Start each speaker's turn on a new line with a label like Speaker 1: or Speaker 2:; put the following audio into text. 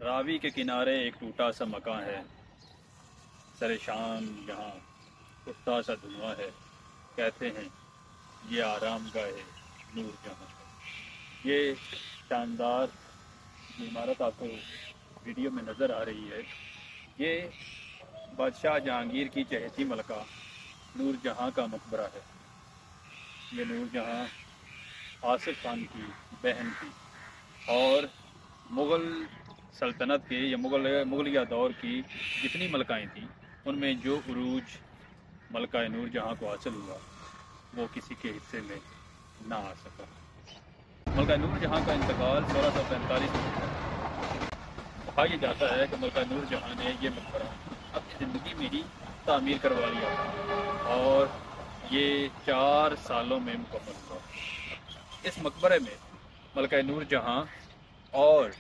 Speaker 1: راوی کے کنارے ایک ٹوٹا سا مکان ہے، سر شام جہاں اٹھتا سا دھواں ہے، کہتے ہیں یہ آرام گاہ ہے نور جہاں۔ یہ شاندار عمارت آپ کو ویڈیو میں نظر آ رہی ہے، یہ بادشاہ جہانگیر کی چہیتی ملکہ نور جہاں کا مقبرہ ہے۔ یہ نور جہاں آصف خان کی بہن تھی اور مغل سلطنت کے یا مغلیہ دور کی جتنی ملکائیں تھیں ان میں جو عروج ملکہ نور جہاں کو حاصل ہوا وہ کسی کے حصے میں نہ آ سکا۔ ملکہ نور جہاں کا انتقال 1645 میں ہوا۔ کہا یہ جاتا ہے کہ ملکہ نور جہاں نے یہ مقبرہ اپنی زندگی میں ہی تعمیر کروا لیا تھا اور یہ 4 سالوں میں مکمل ہوا۔ اس مقبرے میں ملکہ نور جہاں اور